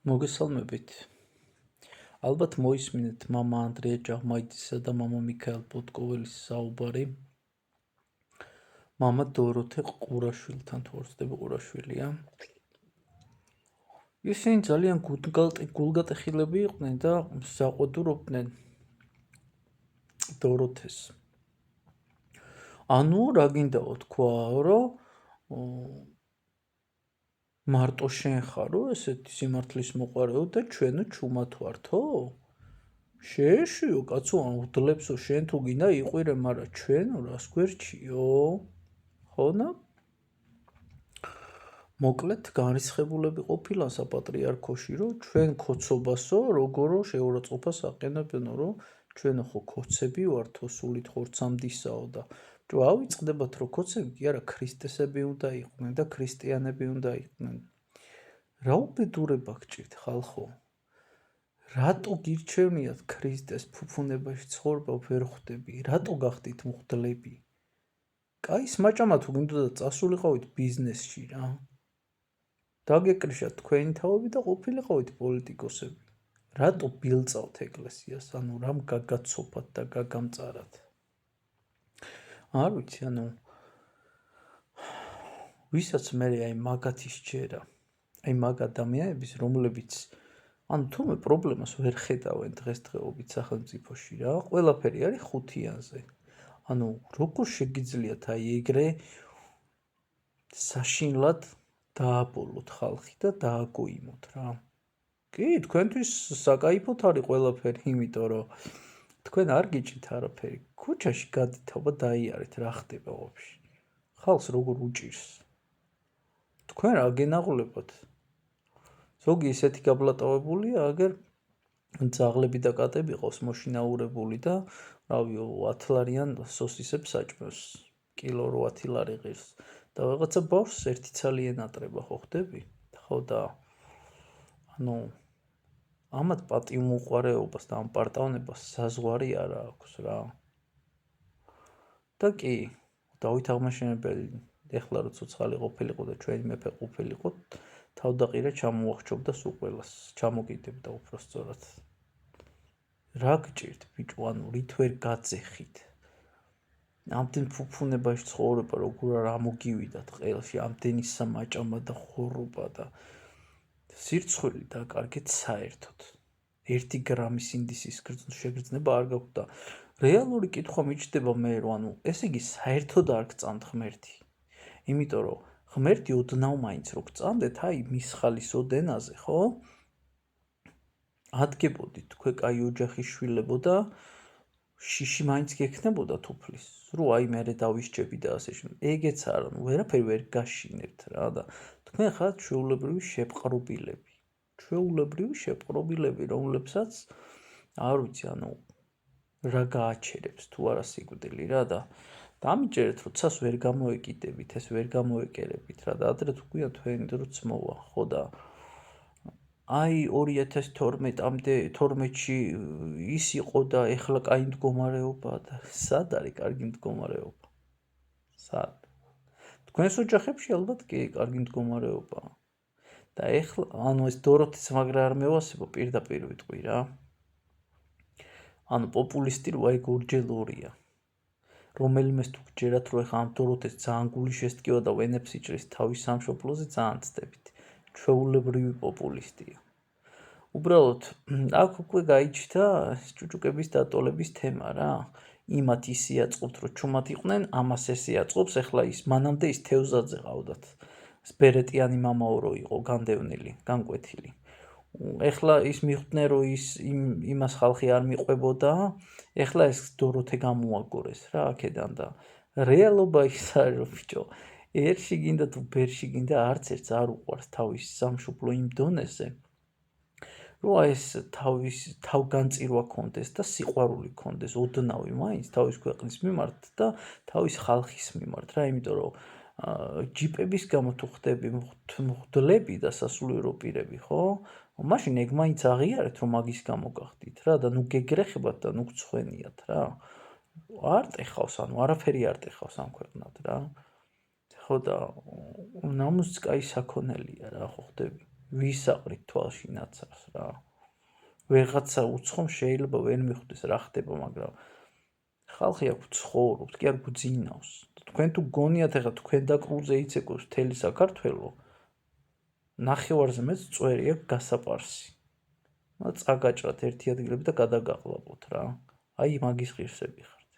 მოგესალმებით. ალბათ მოისმინეთ მამა ანდრია ჯაღმაიტისა და მამა მიქაელ პოტკოველის საუბარი. მამა დოროთე ყურაშვილთან თუ არ ვცდები ყურაშვილია. ისინი ძალიან გულგატეხილები იყვნენ და საყვედურობდნენ დოროთეს. ანუ რა გინდაო თქვა, რომ მარტო შენ ხარო ესეთი სიმართლის მოყარეო და ჩვენო ჩუმად ვართო? შეეშვიო კაცო, ან უდლებსო, შენ თუ გინდა იყვირე, მაგრამ ჩვენო რას გვერჩიო? ხონა? მოკლედ განრისხებულები ყოფილან საპატრიარქოში, რომ ჩვენ ქოცობასო, როგორო შეურაცხყოფას აყენებენო, რომ ჩვენო ხო ქოცები ვართო, სულით ხორცამდისაო და ავიწყდებათ, რომ ქოცები კი არა ქრისტესები უნდა იყვნენ და ქრისტიანები უნდა იყვნენ. რა უბედურება გჭირთ ხალხო? რატო გირჩევნიათ ქრისტეს ფუფუნებაში ცხოვრება ვერ ხვდები? რატო გახდით მღვდლები? კაი, სმაჭამა თუ გინდოდა წასულიყავით ბიზნესში რა. დაგეკრიშათ თქვენი თავები და ყოფილიყავით პოლიტიკოსები. რატო ბილწავთ ეკლესიას? ანუ რამ გაგაცოფათ და გაგამწარათ? არ ვიცი, ანუ ვისაც მე აი მაგათი სჯერა, აი მაგ ადამიანების, რომლებიც ანუ თურმე პრობლემას ვერ ხედავენ დღესდღეობით სახელმწიფოში რა, ყველაფერი არის ხუთიანზე. ანუ როგორ შეგიძლიათ აი ეგრე საშინლად დააბოლოთ ხალხი და დააგოიმოთ რა. კი, თქვენთვის საკაიფოდ არის ყველაფერი, იმიტომ რომ თქვენ არ გიჭით არაფერი. ქუჩაში გადითავა დაიარეთ, რა ხდება ვაფშე. ხალხს როგორ უჭირს. თქვენ რა გენაღლებათ? ზოგი ისეთი გაბლატავებულია, აგერ ძაღლები და კატები ყავს მოშინაურებული და რავი 10 ლარიან სოსისებს საჭმევს, კილო 8 ლარი ღირს და რაღაცა ბავშვს ერთი ცალი ენატრება, ხო ხდები? ხო და ანუ ამათ პატივმოყვარეობას და ამ პარტავნებას საზღვარი არ აქვს რა. და კი, დავით აღმაშენებელი ეხლა რო ცოცხალი ყოფილიყო და ჩვენი მეფე ყოფილიყო, თავდაყირა ჩამოახჩობდა სულ ყველას, ჩამოგიდებდა უпростоრად. რა გჭირთ ბიჭო, ანუ რით ვერ გაძეხით? ამდენ ფუფუნებაში ცხოვრება როგორ არ ამოგივიდათ ყელში, ამდენი სამაჭამა და ხორობა და სირცხვილი დაკარგეთ საერთოდ. 1 გრამი სინდისის შეგრძნება არ გაქვთ და რეალური კითხვა მიჩნდება მე, რომ ანუ ესე იგი საერთოდ არ გწამთ ღმერთი. იმიტომ რომ ღმერთი ოდნავ მაინც რო გწამდეთ, აი მის ხალის ოდენაზე, ხო? ადგებოდით თქვენ კაი ოჯახის შვილებო და შიში მაინც გექნებოდა თუფლის, რომ აი მე დავისჯები და ასე შემდეგ. ეგეც არა, ვერაფერი ვერ გაშინებთ რა და თქვენ ხართ ჩვეულებრივი შეპყრობილები. ჩვეულებრივი შეპყრობილები, რომლებსაც არ ვიცი, ანუ რა გააჩერებს თუ არა სიკვდილი რა და დამიჯერეთ, რომ ცას ვერ გამოეკიდებით, ეს ვერ გამოეკერებით რა და ადრე თუ გვიან თქვენი დროც მოვა, ხო და აი 2012-მდე 12-ში ის იყო და ეხლა კაი მდგომარეობა და სად არის კარგი მდგომარეობა? სად? თქვენს ოჯახებში ალბათ კი კარგი მდგომარეობა. და ეხლა ანუ ეს დოროთის მაგრა არ მევასებო, პირდაპირ ვიტყვი რა. ანუ პოპულისტი რო აი გორჯელორია. რომელიმეს თუ გჯერათ, რომ ეხლა ამ დოროთეს ძალიან გული შესტკივა და ვენებს იჭრის თავის სამშობლოზე, ძალიან ცდებით. ჩვეულებრივი პოპულისტია. უბრალოდ აქ უკვე გაიჩნდა ჭუჭუკების დატოლების თემა რა. იმათ ის იაწყობთ, რომ ჩუმად იყვნენ, ამას ეს იაწყობს, ეხლა ის მანამდე ის თევზაძე ყავდათ. ბერეტიანი მამაო რო იყო განდევნილი, განკვეთილი. ეხლა ის მიხვდნენ, რომ იმას ხალხი არ მიყვებოდა, ეხლა ეს დოროთე გამოაგორეს რა აქედან და რეალობა ის არის, რომ ბიჭო, ერში გინდა თუ ბერში გინდა, არც ერთს არ უყვარს თავის სამშობლო იმ დონეზე, რომ ეს თავგანწირვა ქონდეს და სიყვარული ქონდეს ოდნავი მაინც თავის ქვეყნის მიმართ და თავის ხალხის მიმართ რა, იმიტომ რომ ჯიპების გამო თუ ხდები მღვდლები და სასულიერო პირები, ხო? მაშინ ეგ მაინც აღიარეთ, რომ მაგის გამო გახდით რა და ნუ გეგრეხებათ და ნუ გცხვენიათ რა. არ ტეხავს, ანუ არაფერი არ ტეხავს ამ ქვეყნად რა. ხო და ნამუს კაი საქონელია რა, ხო ხდები? ვისაყრით თვალში ნაცარს რა. ვეღაცა უცხომ შეიძლება ვერ მიხვდეს რა ხდება, მაგრამ ხალხი აქ ცხოვრობს, კი არ გვძინავს. თქვენ თუ გონიათ ახლა თქვენ დაკრულზე იცეკვებს მთელი საქართველო, ნახევარზე მეც წვერი აქვს გასაპარსი. წაგაჭრათ ერთი ადგილები და გადაგაყლაპოთ რა. აი მაგის ღირსები ხართ.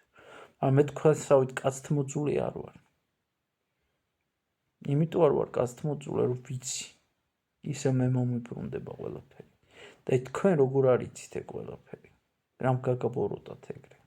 მაგრამ მე თქვენსავით კაცთმოძული არ ვარ. იმიტომ არ ვარ კაცთმოძული, რომ ვიცი. ისე მე მომიბრუნდება ყველაფერი. და თქვენ როგორ არ იცით ეგ ყველაფერი? რამ გაგაბოროტათ ეგრე?